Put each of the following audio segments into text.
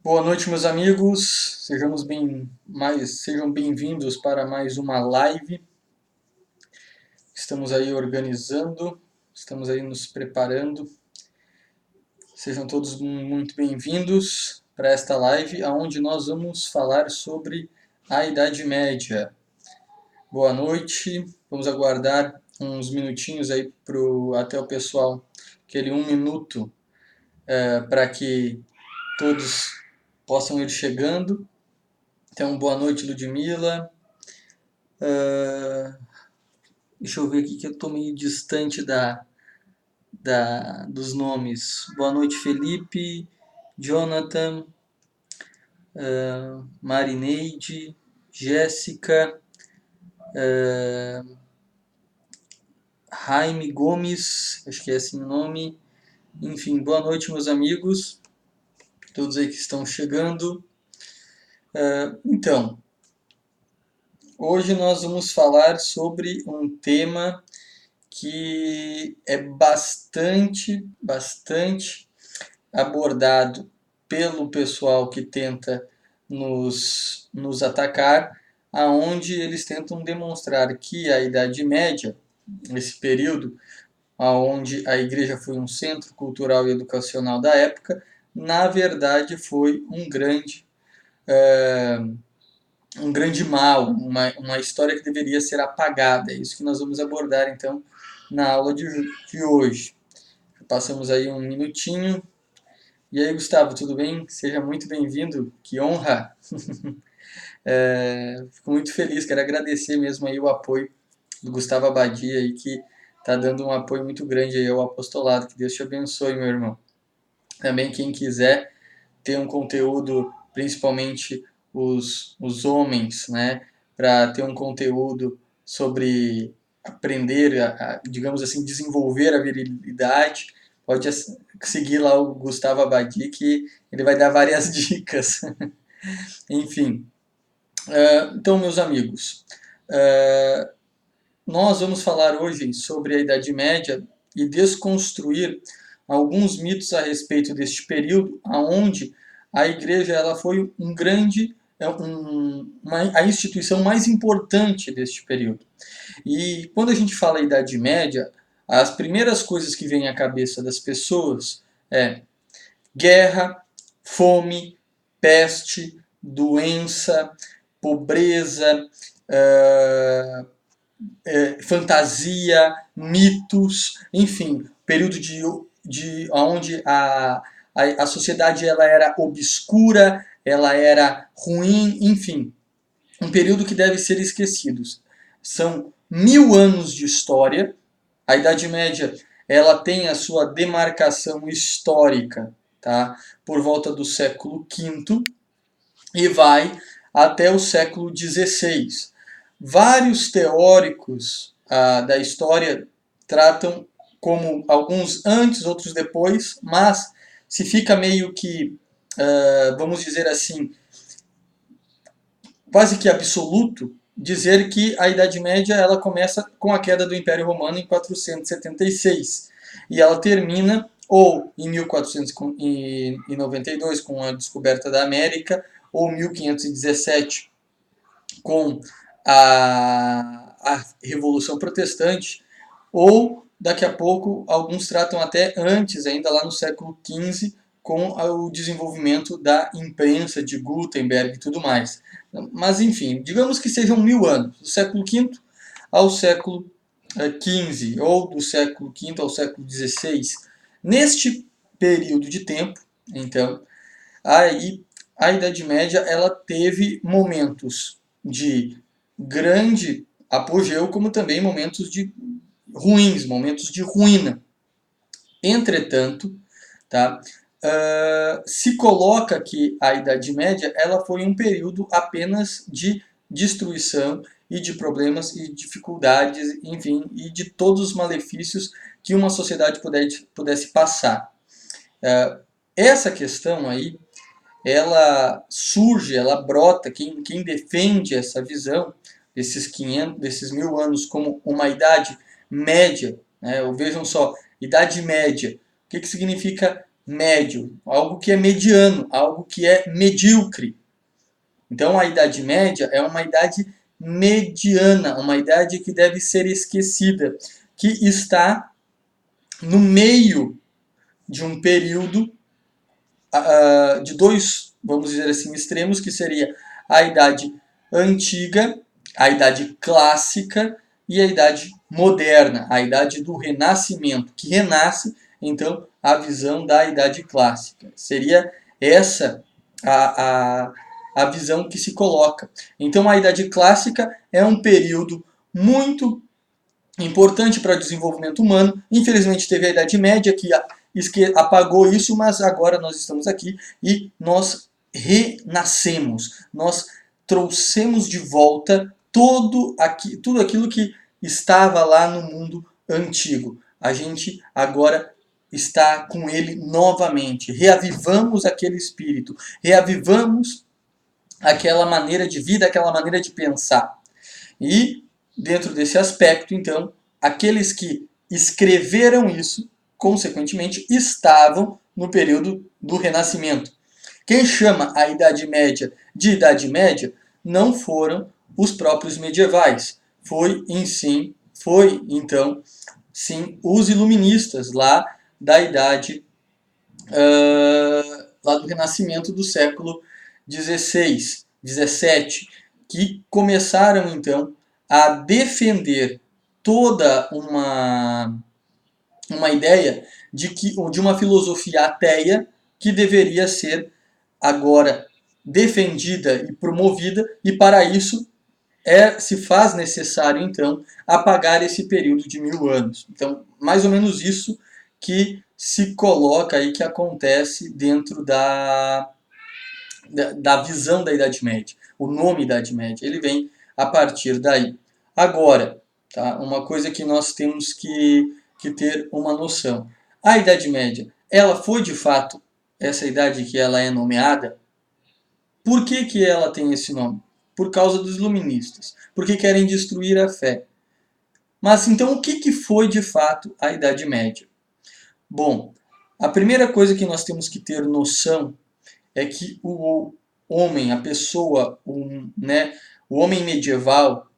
Boa noite, meus amigos. Sejam bem-vindos para mais uma live. Estamos aí organizando, estamos aí nos preparando. Sejam todos muito bem-vindos para esta live, onde nós vamos falar sobre a Idade Média. Boa noite. Vamos aguardar uns minutinhos aí até o pessoal, aquele 1 minuto, para que todos possam ir chegando. Então, boa noite, Ludmila. Deixa eu ver aqui que eu estou meio distante dos nomes. Boa noite, Felipe, Jonathan, Marineide, Jéssica, Jaime Gomes, acho que é assim o nome. Enfim, boa noite, meus amigos, todos aí que estão chegando. Então, hoje nós vamos falar sobre um tema que é bastante abordado pelo pessoal que tenta nos atacar, aonde eles tentam demonstrar que a Idade Média, esse período onde a igreja foi um centro cultural e educacional da época, na verdade foi um grande mal, uma história que deveria ser apagada. É isso que nós vamos abordar então na aula de hoje. Passamos aí 1 minutinho. E aí, Gustavo, tudo bem? Seja muito bem-vindo, que honra! Fico muito feliz, quero agradecer mesmo aí o apoio do Gustavo Abadia aí, que está dando um apoio muito grande aí ao apostolado. Que Deus te abençoe, meu irmão. Também quem quiser ter um conteúdo, principalmente os homens, né, para ter um conteúdo sobre aprender, digamos assim, desenvolver a virilidade, pode seguir lá o Gustavo Abadi, que ele vai dar várias dicas. Enfim, então, meus amigos, nós vamos falar hoje sobre a Idade Média e desconstruir alguns mitos a respeito deste período, aonde a Igreja ela foi a instituição mais importante deste período. E quando a gente fala Idade Média, as primeiras coisas que vêm à cabeça das pessoas é guerra, fome, peste, doença, pobreza, fantasia, mitos, enfim, período de onde a sociedade ela era obscura, ela era ruim, enfim, um período que deve ser esquecido. São 1000 anos de história. A Idade Média ela tem a sua demarcação histórica, tá? Por volta do século V e vai até o século XVI. Vários teóricos da história tratam como alguns antes, outros depois, mas se fica meio que, vamos dizer assim, quase que absoluto, dizer que a Idade Média ela começa com a queda do Império Romano em 476 e ela termina ou em 1492 com a descoberta da América ou 1517 com a Revolução Protestante, ou daqui a pouco alguns tratam até antes, ainda lá no século XV, com o desenvolvimento da imprensa de Gutenberg e tudo mais. Mas enfim, digamos que sejam 1000 anos, do século V ao século XV, ou do século V ao século XVI. Neste período de tempo, então, aí a Idade Média ela teve momentos de grande apogeu, como também momentos de ruins, momentos de ruína. Entretanto, tá, se coloca que a Idade Média ela foi um período apenas de destruição e de problemas e dificuldades, enfim, e de todos os malefícios que uma sociedade pudesse passar. Essa questão aí, ela surge, ela brota, quem defende essa visão desses 1000 anos como uma idade média, né? Vejam só, idade média, o que significa médio, algo que é mediano, algo que é medíocre. Então a Idade Média é uma idade mediana, uma idade que deve ser esquecida, que está no meio de um período de dois, vamos dizer assim, extremos, que seria a Idade Antiga, a Idade Clássica e a Idade Moderna, a Idade do Renascimento, que renasce, então, a visão da Idade Clássica. Seria essa a visão que se coloca. Então, a Idade Clássica é um período muito importante para o desenvolvimento humano. Infelizmente, teve a Idade Média que apagou isso, mas agora nós estamos aqui e nós renascemos. Nós trouxemos de volta tudo aquilo que estava lá no mundo antigo. A gente agora está com ele novamente. Reavivamos aquele espírito, reavivamos aquela maneira de vida, aquela maneira de pensar. E, dentro desse aspecto, então, aqueles que escreveram isso, consequentemente, estavam no período do Renascimento. Quem chama a Idade Média de Idade Média não foram os próprios medievais. Foi, então, sim, os iluministas lá da Idade, lá do Renascimento do século XVI, XVII, que começaram então a defender toda uma ideia de uma filosofia ateia que deveria ser agora defendida e promovida, e para isso se faz necessário então apagar esse período de 1000 anos. Então, mais ou menos isso que se coloca aí, que acontece dentro da visão da Idade Média. O nome Idade Média, ele vem a partir daí. Agora, tá? Uma coisa que nós temos que ter uma noção. A Idade Média, ela foi de fato essa idade que ela é nomeada? Por que ela tem esse nome? Por causa dos iluministas. Porque querem destruir a fé. Mas então o que foi de fato a Idade Média? Bom, a primeira coisa que nós temos que ter noção é que o homem, a pessoa, o homem medieval,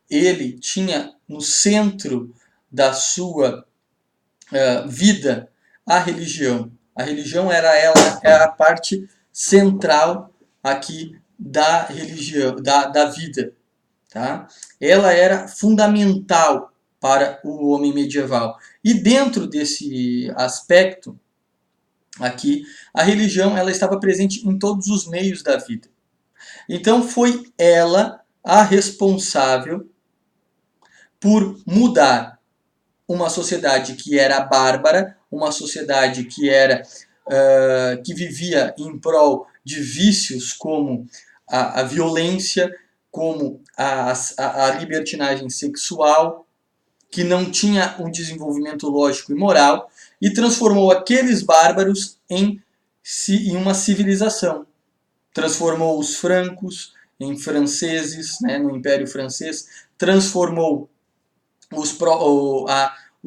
ele tinha no centro da sua vida a religião. A religião era a parte central aqui da religião, da vida. Tá? Ela era fundamental para o homem medieval. E dentro desse aspecto, aqui, a religião ela estava presente em todos os meios da vida. Então foi ela a responsável por mudar uma sociedade que era bárbara, uma sociedade que era que vivia em prol de vícios como a violência, como a libertinagem sexual, que não tinha um desenvolvimento lógico e moral, e transformou aqueles bárbaros em uma civilização. Transformou os francos em franceses, né, no Império Francês, transformou os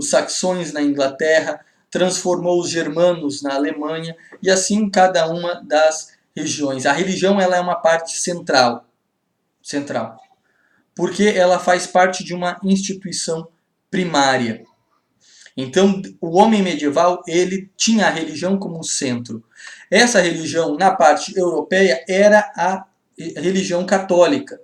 saxões na Inglaterra, transformou os germanos na Alemanha, e assim em cada uma das regiões. A religião ela é uma parte central, porque ela faz parte de uma instituição primária. Então, o homem medieval ele tinha a religião como centro. Essa religião, na parte europeia, era a religião católica.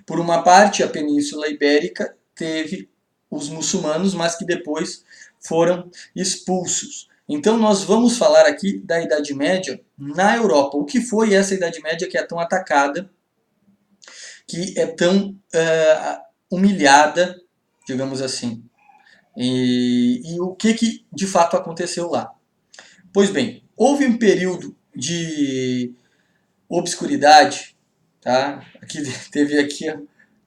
Por uma parte, a Península Ibérica teve os muçulmanos, mas que depois foram expulsos. Então, nós vamos falar aqui da Idade Média na Europa. O que foi essa Idade Média que é tão atacada, que é tão humilhada, digamos assim. E o que de fato aconteceu lá? Pois bem, houve um período de obscuridade, tá? Teve aqui,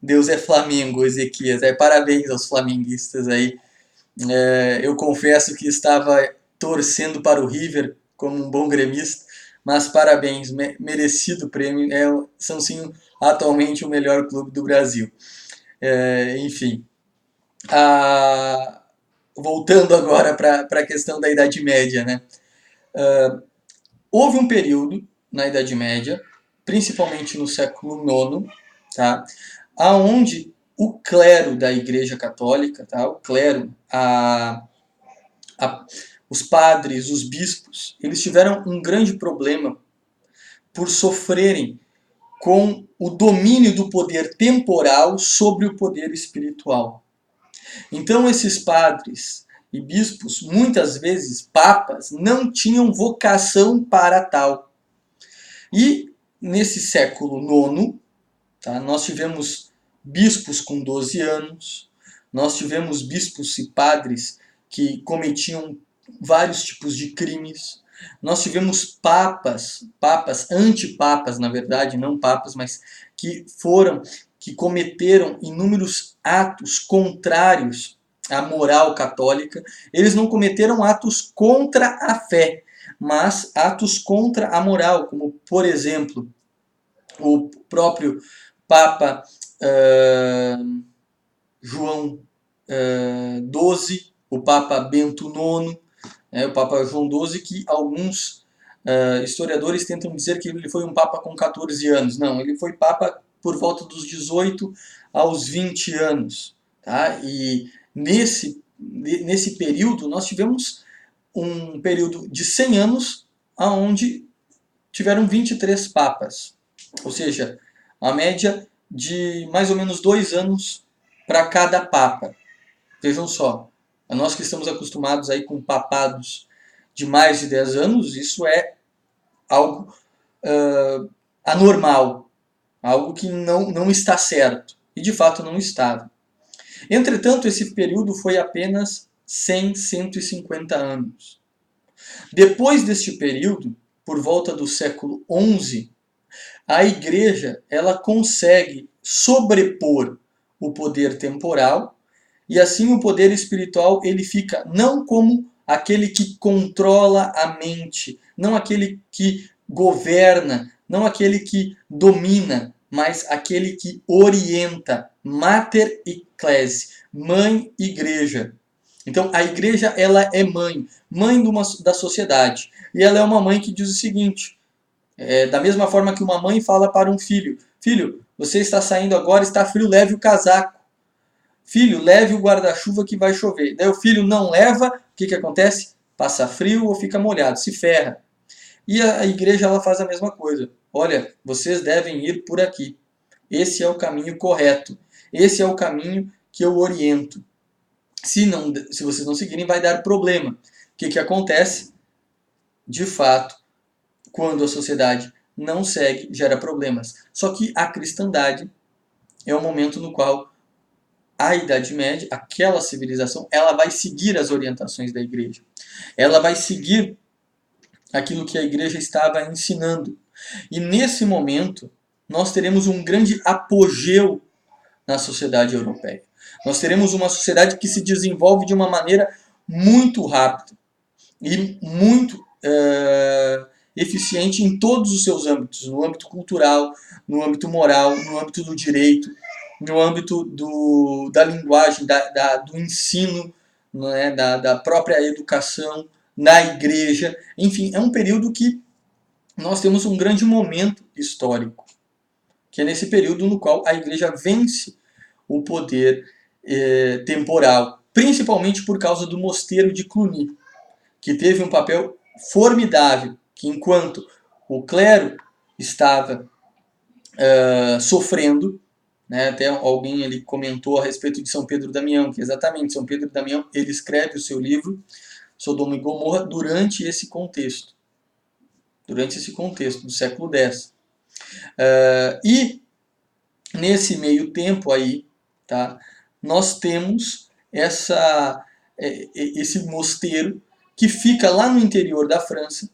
Deus é Flamengo, Ezequias. Parabéns aos flamenguistas aí. Eu confesso que estava torcendo para o River como um bom gremista, mas parabéns, merecido prêmio. São sim atualmente o melhor clube do Brasil. Enfim. Voltando agora para a questão da Idade Média, né? Houve um período na Idade Média, principalmente no século IX, tá, aonde o clero da Igreja Católica, tá, o clero, os padres, os bispos, eles tiveram um grande problema por sofrerem com o domínio do poder temporal sobre o poder espiritual. Então esses padres e bispos, muitas vezes papas, não tinham vocação para tal. E nesse século IX, tá, nós tivemos bispos com 12 anos, nós tivemos bispos e padres que cometiam vários tipos de crimes, nós tivemos papas, antipapas na verdade, não papas, mas que cometeram inúmeros atos contrários à moral católica. Eles não cometeram atos contra a fé, mas atos contra a moral, como por exemplo, o próprio Papa João XII, o Papa Bento IX, o Papa João XII, que alguns historiadores tentam dizer que ele foi um Papa com 14 anos. Não, ele foi Papa por volta dos 18 aos 20 anos. Tá? E nesse período nós tivemos um período de 100 anos onde tiveram 23 papas. Ou seja, a média de mais ou menos 2 anos para cada papa. Vejam só, nós que estamos acostumados aí com papados de mais de 10 anos, isso é algo anormal, algo que não está certo. E de fato não estava. Entretanto, esse período foi apenas 100, 150 anos. Depois deste período, por volta do século XI, a igreja ela consegue sobrepor o poder temporal e assim o poder espiritual ele fica não como aquele que controla a mente, não aquele que governa, não aquele que domina, mas aquele que orienta, mater ecclesiae, mãe igreja. Então a igreja ela é mãe da sociedade, e ela é uma mãe que diz o seguinte: da mesma forma que uma mãe fala para um filho: filho, você está saindo agora, está frio, leve o casaco. Filho, leve o guarda-chuva que vai chover. Daí o filho não leva, o que acontece? Passa frio ou fica molhado, se ferra. E a igreja ela faz a mesma coisa. Olha, vocês devem ir por aqui. Esse é o caminho correto. Esse é o caminho que eu oriento. Se vocês não seguirem, vai dar problema. O que acontece? De fato, quando a sociedade não segue, gera problemas. Só que a cristandade é o momento no qual a Idade Média, aquela civilização, ela vai seguir as orientações da igreja. Ela vai seguir aquilo que a igreja estava ensinando. E nesse momento, nós teremos um grande apogeu na sociedade europeia. Nós teremos uma sociedade que se desenvolve de uma maneira muito rápida e muito eficiente em todos os seus âmbitos, no âmbito cultural, no âmbito moral, no âmbito do direito, no âmbito da linguagem, do ensino, né, da própria educação, na igreja. Enfim, é um período que nós temos um grande momento histórico, que é nesse período no qual a igreja vence o poder temporal, principalmente por causa do mosteiro de Cluny, que teve um papel formidável, que enquanto o clero estava sofrendo, né, até alguém ali comentou a respeito de São Pedro Damião, que exatamente São Pedro Damião ele escreve o seu livro Sodoma e Gomorra durante esse contexto do século X. E nesse meio tempo aí, tá, nós temos esse mosteiro que fica lá no interior da França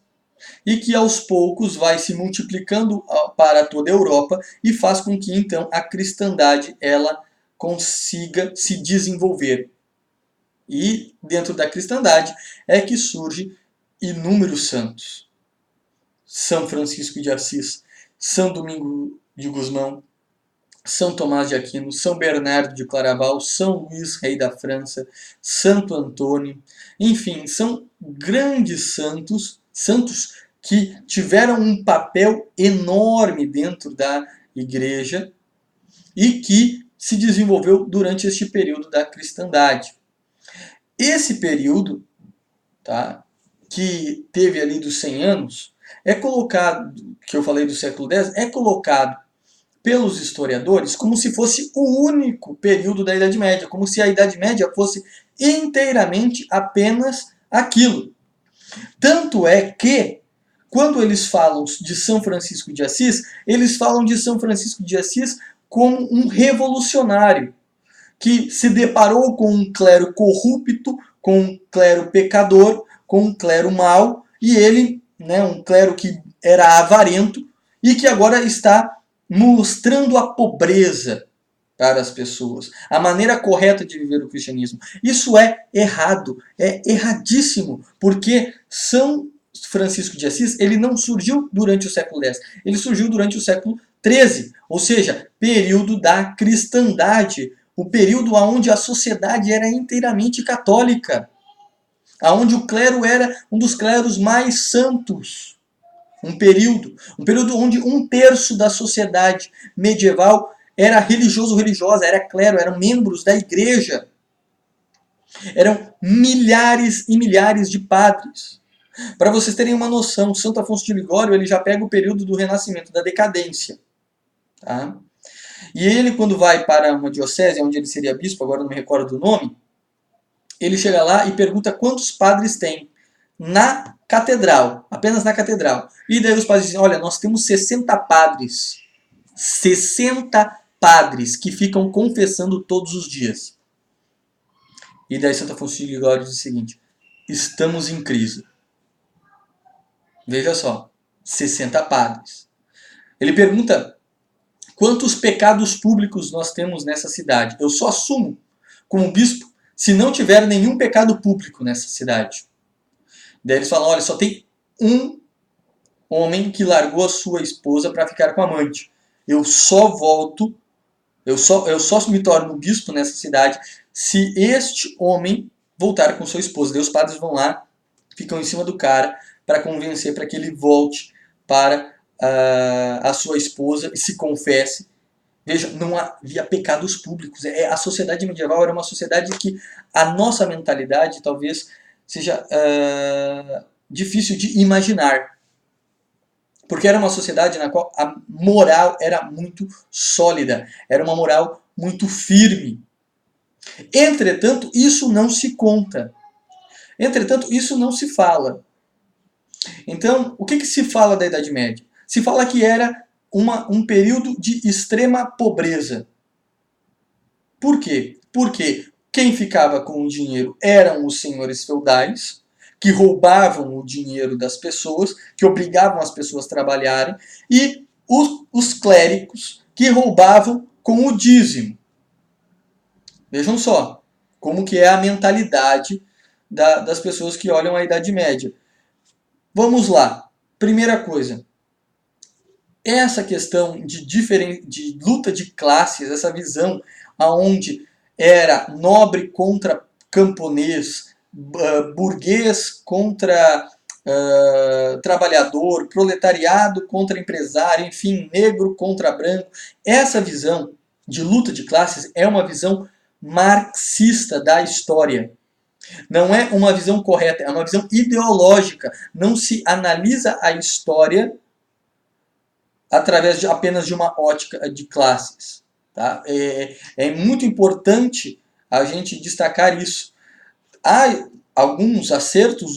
e que aos poucos vai se multiplicando para toda a Europa e faz com que então a cristandade ela consiga se desenvolver. E dentro da cristandade é que surge inúmeros santos. São Francisco de Assis, São Domingo de Gusmão, São Tomás de Aquino, São Bernardo de Claraval, São Luís, rei da França, Santo Antônio, enfim, são grandes santos que tiveram um papel enorme dentro da igreja e que se desenvolveu durante este período da cristandade. Esse período, tá, que teve ali dos 100 anos, é colocado, que eu falei do século X, é colocado pelos historiadores como se fosse o único período da Idade Média, como se a Idade Média fosse inteiramente apenas aquilo. Tanto é que, quando eles falam de São Francisco de Assis, eles falam de São Francisco de Assis como um revolucionário, que se deparou com um clero corrupto, com um clero pecador, com um clero mau, e ele, um clero que era avarento, e que agora está mostrando a pobreza para as pessoas, a maneira correta de viver o cristianismo. Isso é errado, é erradíssimo, porque São Francisco de Assis, ele não surgiu durante o século X, ele surgiu durante o século XIII, ou seja, período da cristandade, o período onde a sociedade era inteiramente católica, onde o clero era um dos cleros mais santos. Um período onde 1/3 da sociedade medieval era religiosa, era clero, eram membros da igreja. Eram milhares e milhares de padres. Para vocês terem uma noção, Santo Afonso de Ligório ele já pega o período do Renascimento, da decadência. Tá? E ele, quando vai para uma diocese, onde ele seria bispo, agora não me recordo do nome, ele chega lá e pergunta quantos padres tem na catedral, apenas na catedral. E daí os padres dizem, olha, nós temos 60 padres. 60 padres que ficam confessando todos os dias. E daí Santo Afonso de Ligório diz o seguinte, estamos em crise. Veja só, 60 padres. Ele pergunta, quantos pecados públicos nós temos nessa cidade? Eu só assumo, como bispo, se não tiver nenhum pecado público nessa cidade. Daí eles falam, olha, só tem um homem que largou a sua esposa para ficar com a amante. Eu só volto, eu só me torno bispo nessa cidade se este homem voltar com sua esposa. Daí os padres vão lá, ficam em cima do cara para convencer para que ele volte para a sua esposa e se confesse. Veja, não havia pecados públicos. A sociedade medieval era uma sociedade que a nossa mentalidade talvez seja difícil de imaginar. Porque era uma sociedade na qual a moral era muito sólida, era uma moral muito firme. Entretanto, isso não se conta. Entretanto, isso não se fala. Então, o que se fala da Idade Média? Se fala que era um período de extrema pobreza. Por quê? Porque quem ficava com o dinheiro eram os senhores feudais, que roubavam o dinheiro das pessoas, que obrigavam as pessoas a trabalharem, e os clérigos, que roubavam com o dízimo. Vejam só como que é a mentalidade das pessoas que olham a Idade Média. Vamos lá. Primeira coisa. Essa questão de luta de classes, essa visão aonde era nobre contra camponês, burguês contra trabalhador, proletariado contra empresário, enfim, negro contra branco. Essa visão de luta de classes é uma visão marxista da história. Não é uma visão correta, é uma visão ideológica. Não se analisa a história através apenas de uma ótica de classes. Tá? É muito importante a gente destacar isso. Há alguns acertos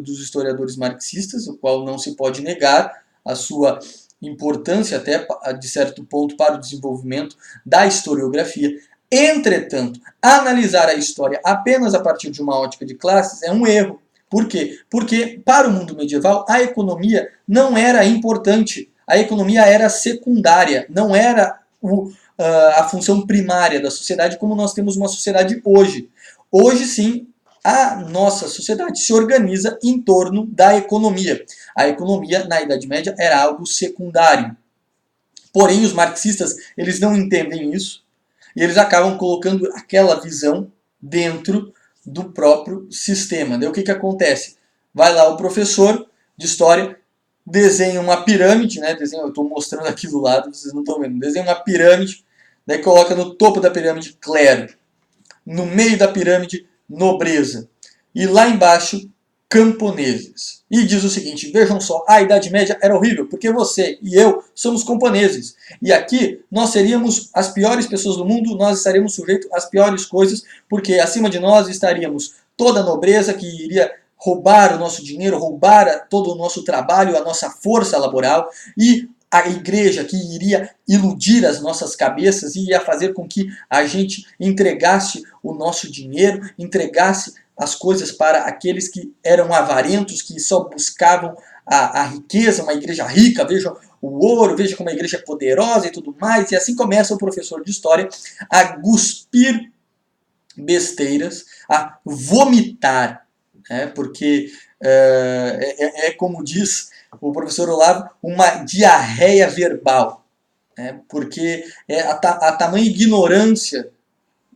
dos historiadores marxistas, o qual não se pode negar a sua importância até de certo ponto para o desenvolvimento da historiografia. Entretanto, analisar a história apenas a partir de uma ótica de classes é um erro. Por quê? Porque para o mundo medieval a economia não era importante. A economia era secundária, não era a função primária da sociedade como nós temos uma sociedade hoje. Hoje sim, a nossa sociedade se organiza em torno da economia. A economia na Idade Média era algo secundário. Porém, os marxistas, eles não entendem isso e eles acabam colocando aquela visão dentro do próprio sistema. Daí o que, que acontece? Vai lá o professor de história, desenha uma pirâmide, né? Desenha, eu estou mostrando aqui do lado, vocês não estão vendo. Desenha uma pirâmide, daí coloca no topo da pirâmide clero, no meio da pirâmide nobreza e lá embaixo camponeses. E diz o seguinte, vejam só, a Idade Média era horrível, porque você e eu somos camponeses. E aqui nós seríamos as piores pessoas do mundo, nós estaríamos sujeitos às piores coisas, porque acima de nós estaríamos toda a nobreza que iria roubar o nosso dinheiro, roubar todo o nosso trabalho, a nossa força laboral, e a igreja que iria iludir as nossas cabeças e ia fazer com que a gente entregasse o nosso dinheiro, entregasse as coisas para aqueles que eram avarentos, que só buscavam a riqueza, uma igreja rica, vejam o ouro, vejam como a igreja é poderosa e tudo mais. E assim começa o professor de história a cuspir besteiras, a vomitar, né? Porque como diz o professor Olavo, uma diarreia verbal, né? Porque é a tamanha ignorância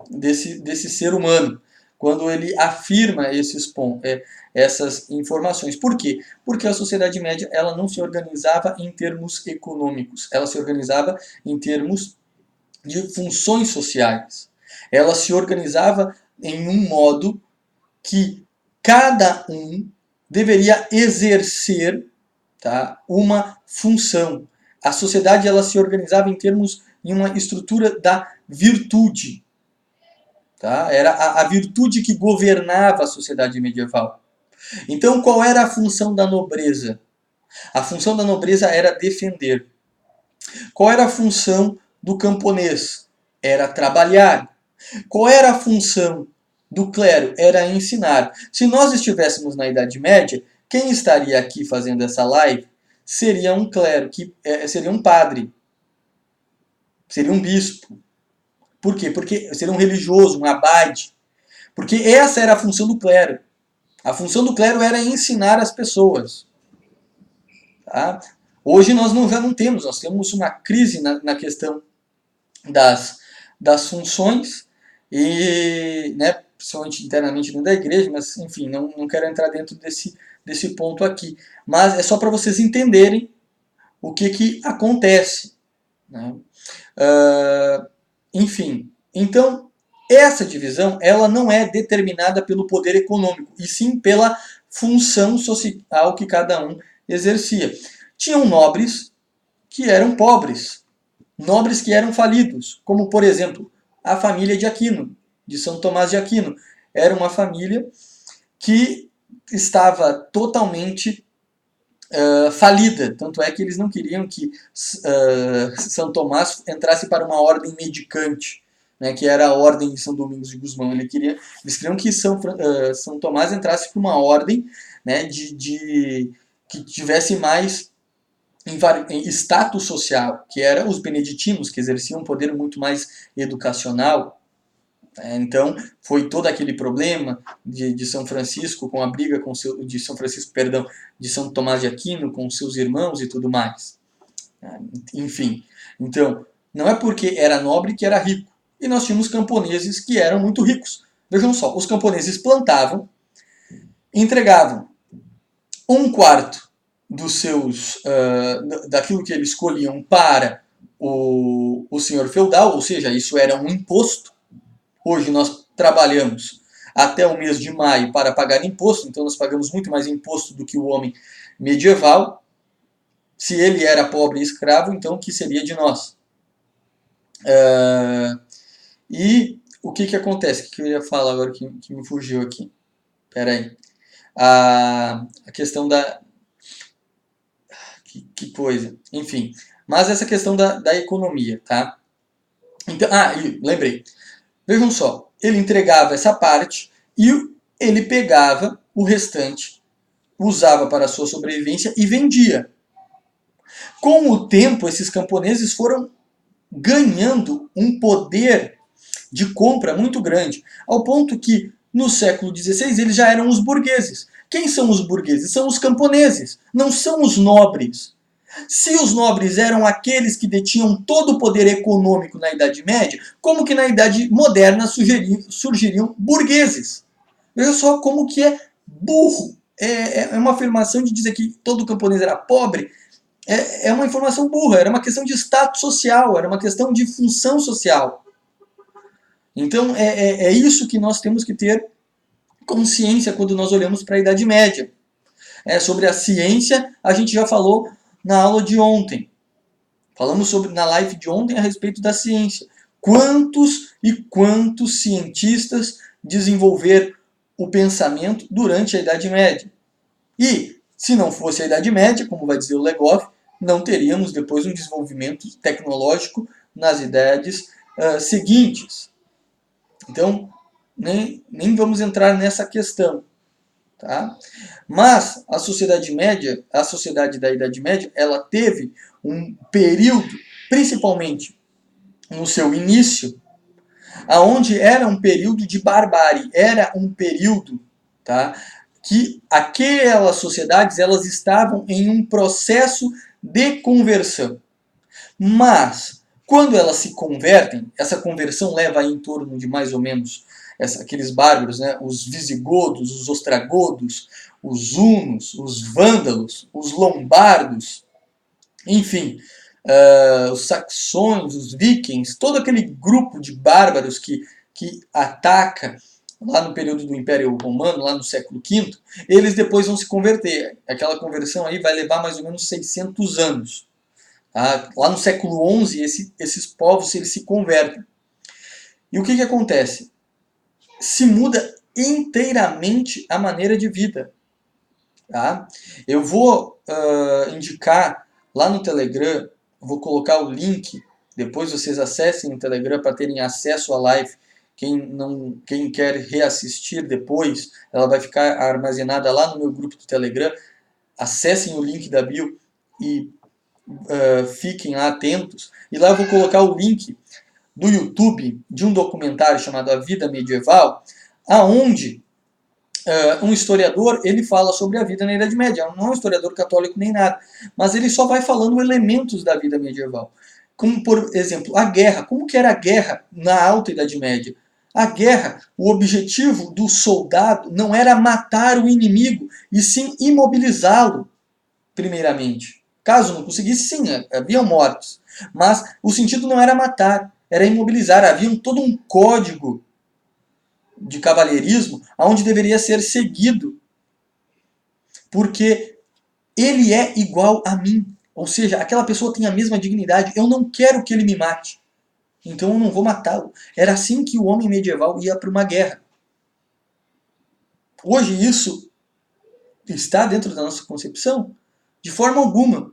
desse ser humano quando ele afirma essas informações. Por quê? Porque a Sociedade Média ela não se organizava em termos econômicos, ela se organizava em termos de funções sociais. Ela se organizava em um modo que cada um deveria exercer, tá, uma função. A sociedade ela se organizava em uma estrutura da virtude. Tá? Era a virtude que governava a sociedade medieval. Então, qual era a função da nobreza? A função da nobreza era defender. Qual era a função do camponês? Era trabalhar. Qual era a função do clero? Era ensinar. Se nós estivéssemos na Idade Média, quem estaria aqui fazendo essa live seria um clero, seria um padre, seria um bispo. Por quê? Porque seria um religioso, um abade. Porque essa era a função do clero. A função do clero era ensinar as pessoas. Tá? Hoje nós já não temos, nós temos uma crise na questão das funções, e, né, principalmente internamente dentro da igreja, mas enfim, não quero entrar dentro desse ponto aqui. Mas é só para vocês entenderem o que acontece. Né? Enfim, então essa divisão ela não é determinada pelo poder econômico, e sim pela função social que cada um exercia. Tinham nobres que eram pobres, nobres que eram falidos, como por exemplo a família de Aquino, de São Tomás de Aquino. Era uma família que estava totalmente falida, tanto é que eles não queriam que São Tomás entrasse para uma ordem mendicante, né, que era a ordem de São Domingos de Gusmão. Eles queriam que São Tomás entrasse para uma ordem, né, que tivesse mais em status social, que eram os beneditinos, que exerciam um poder muito mais educacional. Então, foi todo aquele problema de São Francisco com a briga de São Francisco, perdão, de São Tomás de Aquino com seus irmãos e tudo mais. Enfim, então, não é porque era nobre que era rico. E nós tínhamos camponeses que eram muito ricos. Vejam só, os camponeses plantavam, entregavam 1/4 dos daquilo que eles escolhiam para o senhor feudal, ou seja, isso era um imposto. Hoje nós trabalhamos até o mês de maio para pagar imposto, então nós pagamos muito mais imposto do que o homem medieval. Se ele era pobre e escravo, então o que seria de nós? E o que acontece? O que eu ia falar agora que me fugiu aqui? Espera aí. A questão da... Que coisa. Enfim. Mas essa questão da economia, tá? Então, lembrei. Vejam só, ele entregava essa parte e ele pegava o restante, usava para a sua sobrevivência e vendia. Com o tempo, esses camponeses foram ganhando um poder de compra muito grande, ao ponto que no século XVI eles já eram os burgueses. Quem são os burgueses? São os camponeses, não são os nobres. Se os nobres eram aqueles que detinham todo o poder econômico na Idade Média, como que na Idade Moderna surgiriam burgueses? Veja só como que é burro. É uma afirmação de dizer que todo camponês era pobre. É uma informação burra. Era uma questão de status social, era uma questão de função social. Então é isso que nós temos que ter consciência quando nós olhamos para a Idade Média. Sobre a ciência, a gente já falou na aula de ontem. Falamos na live de ontem a respeito da ciência. Quantos e quantos cientistas desenvolveram o pensamento durante a Idade Média? E, se não fosse a Idade Média, como vai dizer o Legoff, não teríamos depois um desenvolvimento tecnológico nas idades seguintes. Então, nem vamos entrar nessa questão. Tá? Mas a sociedade média, a sociedade da Idade Média, ela teve um período, principalmente no seu início, aonde era um período de barbárie, era um período, tá, que aquelas sociedades elas estavam em um processo de conversão. Mas quando elas se convertem, essa conversão leva em torno de mais ou menos aqueles bárbaros, né, os visigodos, os ostragodos, os hunos, os vândalos, os lombardos, enfim, os saxões, os vikings, todo aquele grupo de bárbaros que ataca lá no período do Império Romano, lá no século V, eles depois vão se converter. Aquela conversão aí vai levar mais ou menos 600 anos. Lá no século XI, esses povos eles se convertem. E o que acontece? Se muda inteiramente a maneira de vida. Tá? Eu vou indicar lá no Telegram, vou colocar o link, depois vocês acessem o Telegram para terem acesso à live. Quem quer reassistir depois, ela vai ficar armazenada lá no meu grupo do Telegram. Acessem o link da bio e fiquem lá atentos. E lá eu vou colocar o link do YouTube de um documentário chamado A Vida Medieval, aonde um historiador ele fala sobre a vida na Idade Média. Não é um historiador católico nem nada, mas ele só vai falando elementos da vida medieval. Como, por exemplo, a guerra. Como que era a guerra na Alta Idade Média? A guerra, o objetivo do soldado não era matar o inimigo, e sim imobilizá-lo, primeiramente. Caso não conseguisse, sim, havia mortes. Mas o sentido não era matar, era imobilizar. Havia todo um código de cavalheirismo onde deveria ser seguido. Porque ele é igual a mim. Ou seja, aquela pessoa tem a mesma dignidade. Eu não quero que ele me mate. Então eu não vou matá-lo. Era assim que o homem medieval ia para uma guerra. Hoje isso está dentro da nossa concepção? De forma alguma.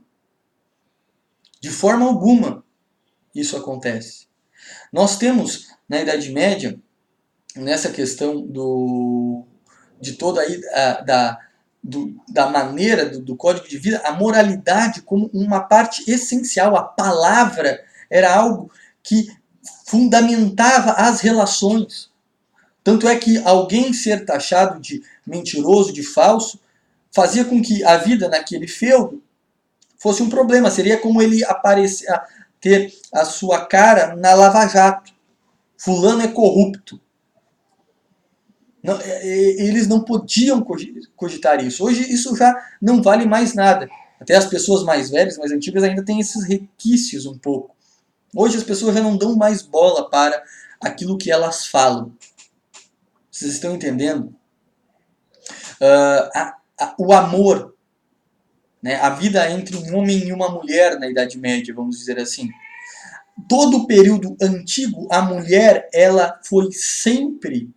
De forma alguma isso acontece. Nós temos, na Idade Média, nessa questão de toda aí da maneira do código de vida, a moralidade como uma parte essencial. A palavra era algo que fundamentava as relações. Tanto é que alguém ser taxado de mentiroso, de falso, fazia com que a vida naquele feudo fosse um problema. Seria como ele ter a sua cara na Lava Jato. Fulano é corrupto. Não, eles não podiam cogitar isso. Hoje isso já não vale mais nada. Até as pessoas mais velhas, mais antigas, ainda têm esses requisitos um pouco. Hoje as pessoas já não dão mais bola para aquilo que elas falam. Vocês estão entendendo? O amor, né? A vida entre um homem e uma mulher na Idade Média, vamos dizer assim. Todo o período antigo, a mulher ela foi sempre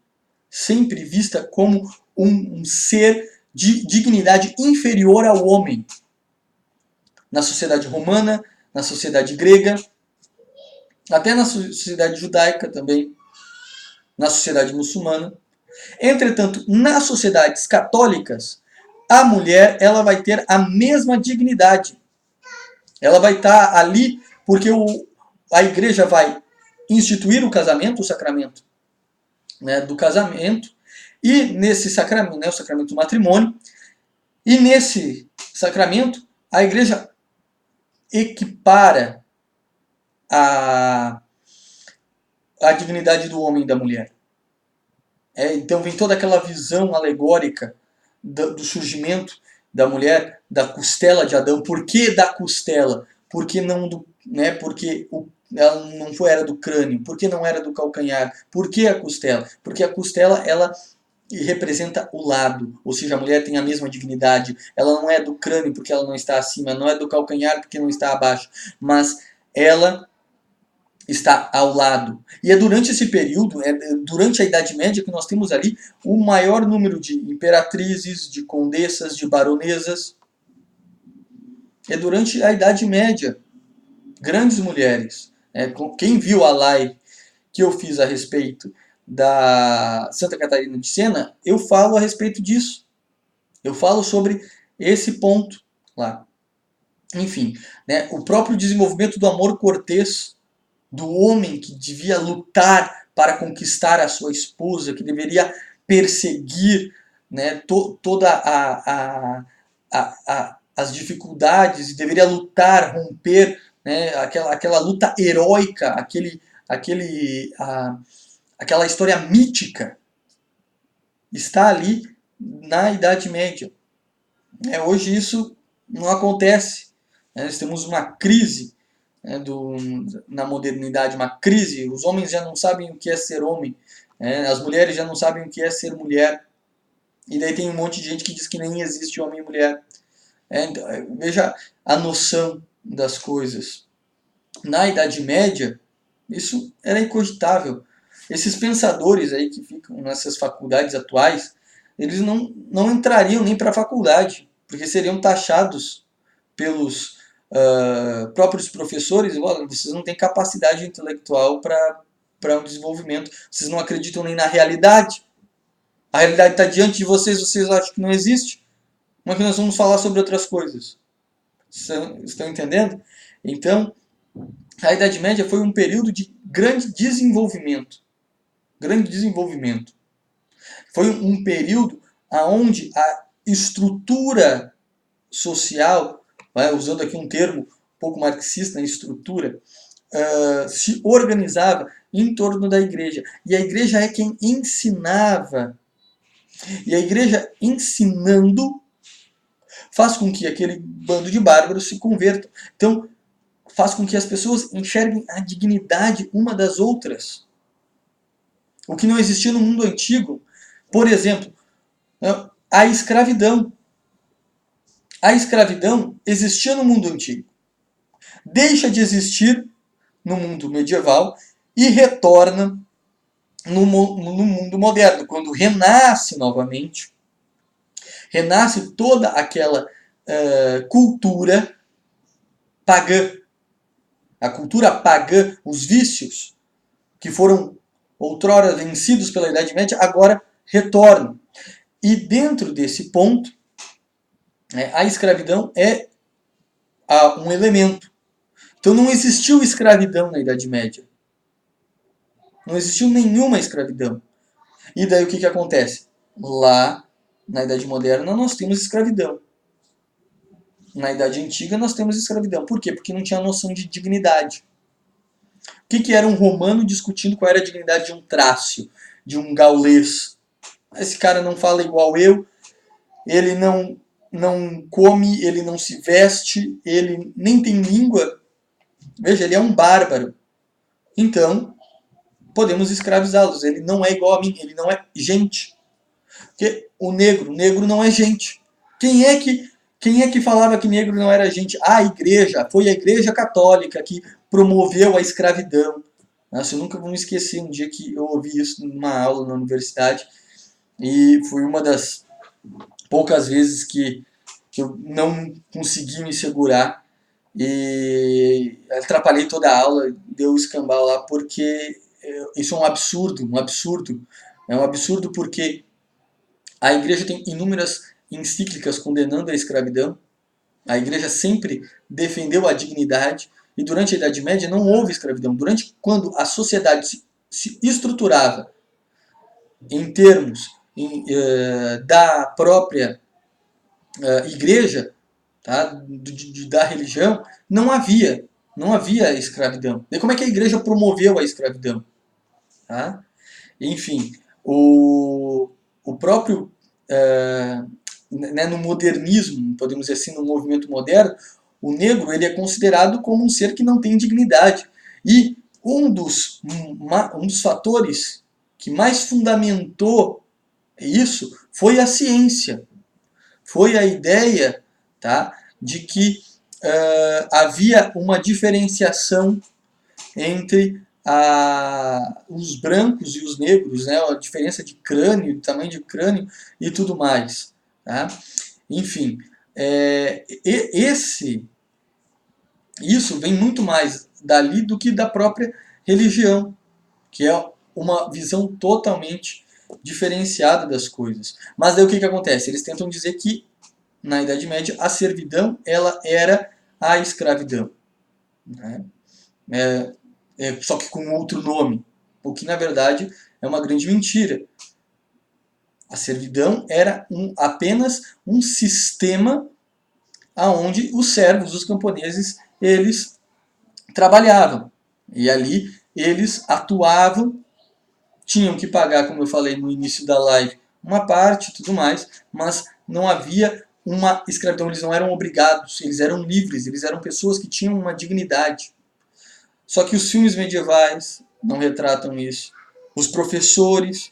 vista como um ser de dignidade inferior ao homem. Na sociedade romana, na sociedade grega, até na sociedade judaica também, na sociedade muçulmana. Entretanto, nas sociedades católicas, a mulher ela vai ter a mesma dignidade. Ela vai estar ali porque a igreja vai instituir o casamento, o sacramento, né, do casamento, e nesse sacramento, né, o sacramento do matrimônio, e nesse sacramento a igreja equipara a dignidade do homem e da mulher. Então vem toda aquela visão alegórica do surgimento da mulher, da costela de Adão. Por que da costela? Por que não do, né? Porque ela não foi, era do crânio. Por que não era do calcanhar? Por que a costela? Porque a costela, ela representa o lado, ou seja, a mulher tem a mesma dignidade. Ela não é do crânio porque ela não está acima, não é do calcanhar porque não está abaixo, mas ela está ao lado. E é durante esse período, durante a Idade Média, que nós temos ali o maior número de imperatrizes, de condessas, de baronesas. É durante a Idade Média. Grandes mulheres. Quem viu a live que eu fiz a respeito da Santa Catarina de Sena, eu falo a respeito disso. Eu falo sobre esse ponto lá. Enfim, né, o próprio desenvolvimento do amor cortês, do homem que devia lutar para conquistar a sua esposa, que deveria perseguir, né, toda as dificuldades, e deveria lutar, romper, né, aquela luta heróica, aquela história mítica, está ali na Idade Média. Hoje isso não acontece. Nós temos uma crise, né, na modernidade, uma crise. Os homens já não sabem o que é ser homem, as mulheres já não sabem o que é ser mulher. E daí tem um monte de gente que diz que nem existe homem e mulher. Então, veja a noção das coisas. Na Idade Média, isso era incogitável. Esses pensadores aí que ficam nessas faculdades atuais, eles não entrariam nem para a faculdade, porque seriam taxados pelos próprios professores. Olha, vocês não têm capacidade intelectual para um desenvolvimento, vocês não acreditam nem na realidade. A realidade está diante de vocês, vocês acham que não existe? Como é que nós vamos falar sobre outras coisas? Estão entendendo? Então, a Idade Média foi um período de grande desenvolvimento. Grande desenvolvimento. Foi um período onde a estrutura social, usando aqui um termo um pouco marxista, estrutura, se organizava em torno da igreja. E a igreja é quem ensinava. E a igreja ensinando faz com que aquele bando de bárbaros se convertam. Então, faz com que as pessoas enxerguem a dignidade uma das outras. O que não existia no mundo antigo. Por exemplo, a escravidão. A escravidão existia no mundo antigo. Deixa de existir no mundo medieval e retorna no mundo moderno, quando renasce novamente. Renasce toda aquela cultura pagã. A cultura pagã, os vícios que foram outrora vencidos pela Idade Média, agora retornam. E dentro desse ponto, a escravidão é um elemento. Então não existiu escravidão na Idade Média. Não existiu nenhuma escravidão. E daí o que acontece? Lá, na Idade Moderna, nós temos escravidão. Na Idade Antiga, nós temos escravidão. Por quê? Porque não tinha noção de dignidade. O que era um romano discutindo qual era a dignidade de um trácio, de um gaulês? Esse cara não fala igual eu, ele não come, ele não se veste, ele nem tem língua. Veja, ele é um bárbaro. Então, podemos escravizá-los. Ele não é igual a mim, ele não é gente. Porque o negro não é gente. Quem é que falava que negro não era gente? A igreja, foi a igreja católica que promoveu a escravidão. Nossa, eu nunca vou me esquecer um dia que eu ouvi isso numa aula na universidade e foi uma das poucas vezes que eu não consegui me segurar e atrapalhei toda a aula, deu escambau lá, porque isso é um absurdo, um absurdo. É um absurdo porque a igreja tem inúmeras encíclicas condenando a escravidão. A igreja sempre defendeu a dignidade e durante a Idade Média não houve escravidão. Quando a sociedade se estruturava em termos da própria igreja, tá, da religião, não havia escravidão. E como é que a igreja promoveu a escravidão? Tá? Enfim, o próprio, né, no modernismo, podemos dizer assim, no movimento moderno, o negro ele é considerado como um ser que não tem dignidade. E um dos fatores que mais fundamentou isso foi a ciência. Foi a ideia, tá, de que havia uma diferenciação entre os brancos e os negros, né, a diferença de crânio, tamanho de crânio e tudo mais. Tá? Enfim, isso vem muito mais dali do que da própria religião, que é uma visão totalmente diferenciada das coisas. Mas daí o que acontece? Eles tentam dizer que na Idade Média a servidão ela era a escravidão, né? Só que com outro nome, o que na verdade é uma grande mentira. A servidão era apenas um sistema aonde os servos, os camponeses, eles trabalhavam. E ali eles atuavam, tinham que pagar, como eu falei no início da live, uma parte e tudo mais, mas não havia uma escravidão, eles não eram obrigados, eles eram livres, eles eram pessoas que tinham uma dignidade. Só que os filmes medievais não retratam isso. Os professores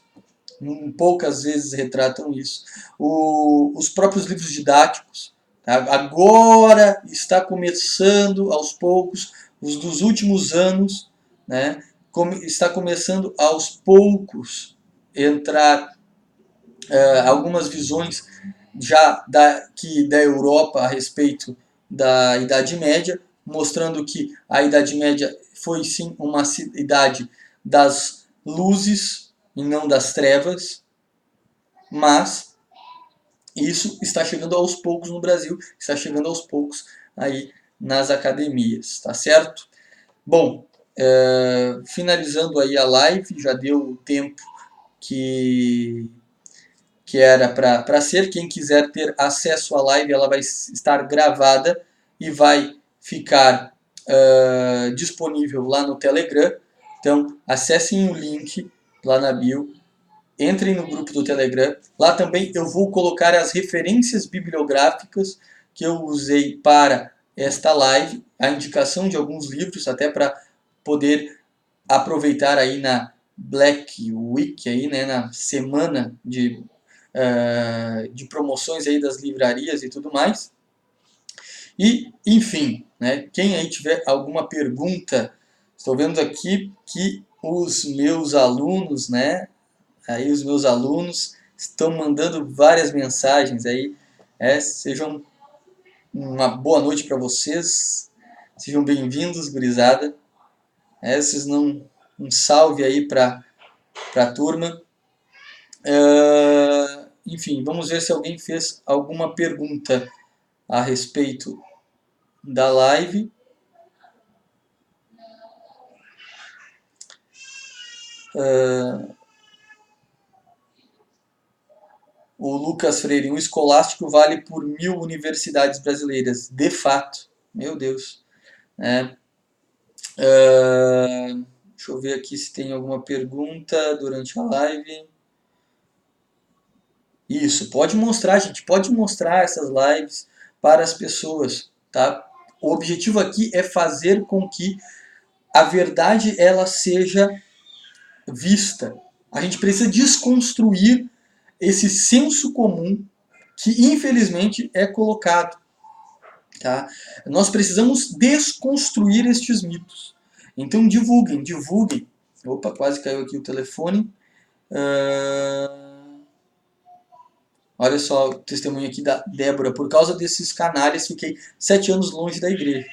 poucas vezes retratam isso. Os próprios livros didáticos. Tá? Agora está começando aos poucos, os dos últimos anos, né? Está começando aos poucos entrar algumas visões já da Europa a respeito da Idade Média, mostrando que a Idade Média foi sim uma idade das luzes e não das trevas, mas isso está chegando aos poucos no Brasil, está chegando aos poucos aí nas academias, tá certo? Bom, finalizando aí a live, já deu o tempo que era para ser. Quem quiser ter acesso à live, ela vai estar gravada e vai ficar disponível lá no Telegram. Então, acessem o link lá na bio, entrem no grupo do Telegram. Lá também eu vou colocar as referências bibliográficas que eu usei para esta live, a indicação de alguns livros, até para poder aproveitar aí na Black Week, aí, né, na semana de promoções aí das livrarias e tudo mais. E, enfim, né, quem aí tiver alguma pergunta, estou vendo aqui que os meus alunos, né, aí os meus alunos estão mandando várias mensagens aí. Sejam uma boa noite para vocês, sejam bem-vindos, gurizada. Vocês não um salve aí para a turma. Enfim, vamos ver se alguém fez alguma pergunta a respeito da live. O Lucas Freire, o escolástico vale por 1000 universidades brasileiras. De fato. Meu Deus. Deixa eu ver aqui se tem alguma pergunta durante a live. Isso, pode mostrar, gente. Pode mostrar essas lives para as pessoas, tá? O objetivo aqui é fazer com que a verdade ela seja vista. A gente precisa desconstruir esse senso comum que infelizmente é colocado. Tá? Nós precisamos desconstruir estes mitos. Então divulguem, divulguem. Opa, quase caiu aqui o telefone. Olha só o testemunho aqui da Débora. Por causa desses canalhas fiquei 7 anos longe da igreja.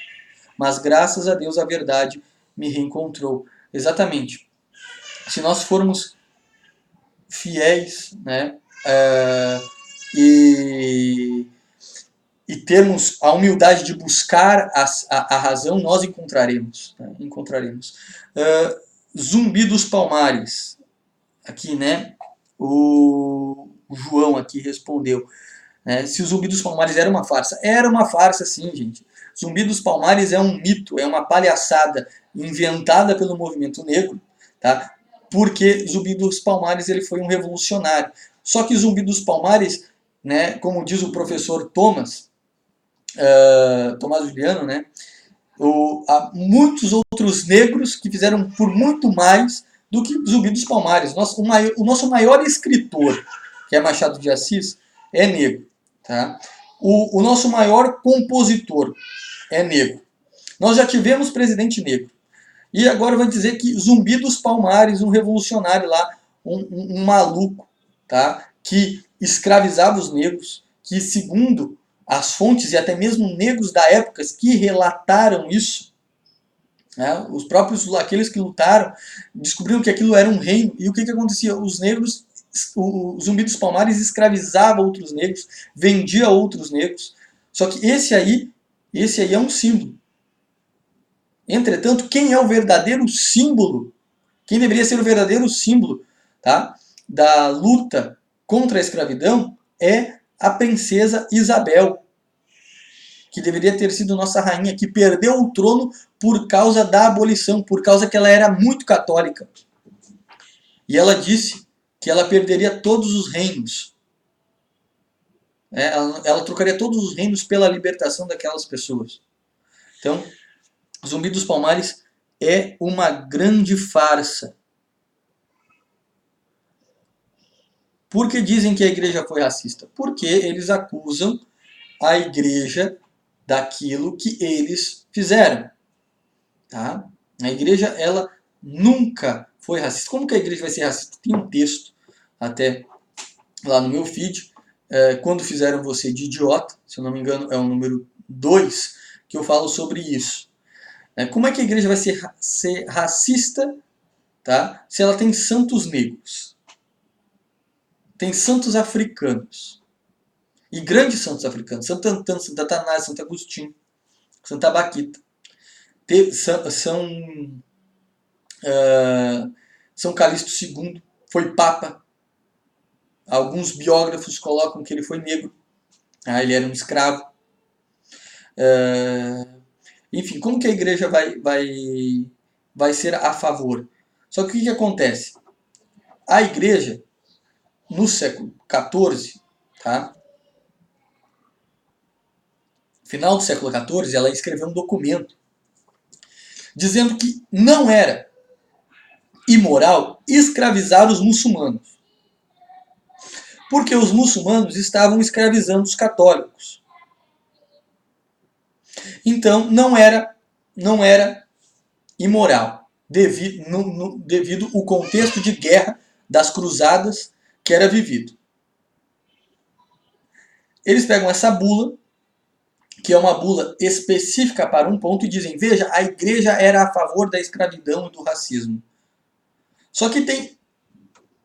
Mas graças a Deus a verdade me reencontrou. Exatamente. Se nós formos fiéis, né, e termos a humildade de buscar a razão, nós encontraremos. Né? Encontraremos. Zumbi dos Palmares. Aqui, né? O João aqui respondeu. né? Se o Zumbi dos Palmares era uma farsa. Era uma farsa, sim, gente. Zumbi dos Palmares é um mito, é uma palhaçada inventada pelo movimento negro, tá? Porque Zumbi dos Palmares ele foi um revolucionário. Só que Zumbi dos Palmares, né, como diz o professor Tomás Juliano, né, há muitos outros negros que fizeram por muito mais do que Zumbi dos Palmares. O nosso maior escritor, que é Machado de Assis, é negro. Tá? O nosso maior compositor é negro. Nós já tivemos presidente negro. E agora vai dizer que Zumbi dos Palmares, um revolucionário lá, um maluco, tá? Que escravizava os negros, que segundo as fontes e até mesmo negros da época que relataram isso, né? Os próprios, aqueles que lutaram, descobriram que aquilo era um reino. E o que acontecia? Os negros, o Zumbi dos Palmares escravizava outros negros, vendia outros negros. Só que esse aí é um símbolo. Entretanto, quem é o verdadeiro símbolo? Quem deveria ser o verdadeiro símbolo, tá, da luta contra a escravidão é a princesa Isabel, que deveria ter sido nossa rainha, que perdeu o trono por causa da abolição, por causa que ela era muito católica. E ela disse que ela perderia todos os reinos. Ela trocaria todos os reinos pela libertação daquelas pessoas. Então, Zumbi dos Palmares é uma grande farsa. Por que dizem que a igreja foi racista? Porque eles acusam a igreja daquilo que eles fizeram. Tá? A igreja, ela nunca foi racista. Como que a igreja vai ser racista? Tem um texto até lá no meu feed, quando fizeram você de idiota, se eu não me engano é o número 2, que eu falo sobre isso. Como é que a igreja vai ser racista, tá? Se ela tem santos negros? Tem santos africanos. E grandes santos africanos. Santo Antônio, Santo Atanásio, Santo Agostinho, Santa Baquita. São Calixto II foi papa. Alguns biógrafos colocam que ele foi negro. Ele era um escravo. Enfim, como que a igreja vai ser a favor? Só que o que acontece? A igreja, no século XIV, tá? Final do século XIV, ela escreveu um documento dizendo que não era imoral escravizar os muçulmanos, porque os muçulmanos estavam escravizando os católicos. Então não era imoral, devido ao contexto de guerra das cruzadas que era vivido. Eles pegam essa bula, que é uma bula específica para um ponto, e dizem, veja, a igreja era a favor da escravidão e do racismo. Só que tem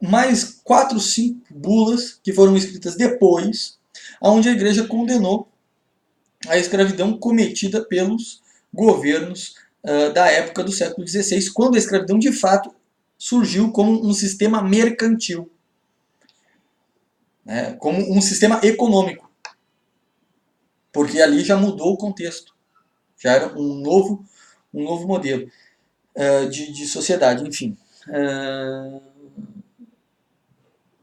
mais 4, 5 bulas que foram escritas depois, onde a igreja condenou a escravidão cometida pelos governos da época do século XVI, quando a escravidão de fato surgiu como um sistema mercantil, né, como um sistema econômico, porque ali já mudou o contexto, já era um novo modelo de sociedade, enfim.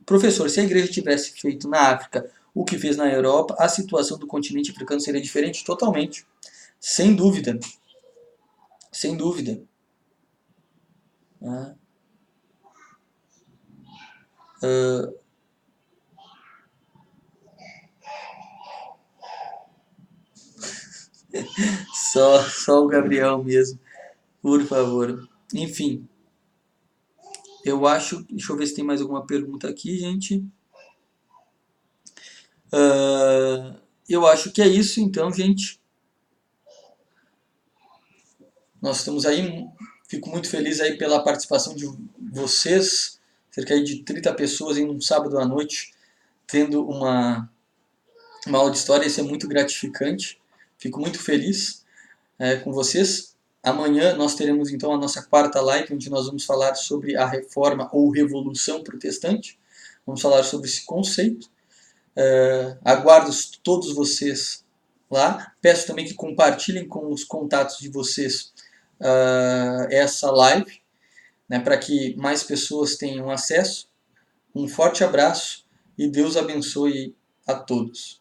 Professor, se a igreja tivesse feito na África o que fez na Europa, a situação do continente africano seria diferente totalmente. Sem dúvida. Sem dúvida. Só o Gabriel mesmo. Por favor. Enfim. Eu acho... Deixa eu ver se tem mais alguma pergunta aqui, gente. Eu acho que é isso, então, gente. Nós estamos aí. Fico muito feliz aí pela participação de vocês. Cerca de 30 pessoas em um sábado à noite, tendo uma aula de história. Isso é muito gratificante. Fico muito feliz com vocês. Amanhã nós teremos então a nossa quarta live, onde nós vamos falar sobre a reforma ou revolução protestante. Vamos falar sobre esse conceito. Aguardo todos vocês lá. Peço também que compartilhem com os contatos de vocês essa live, né, para que mais pessoas tenham acesso. Um forte abraço e Deus abençoe a todos.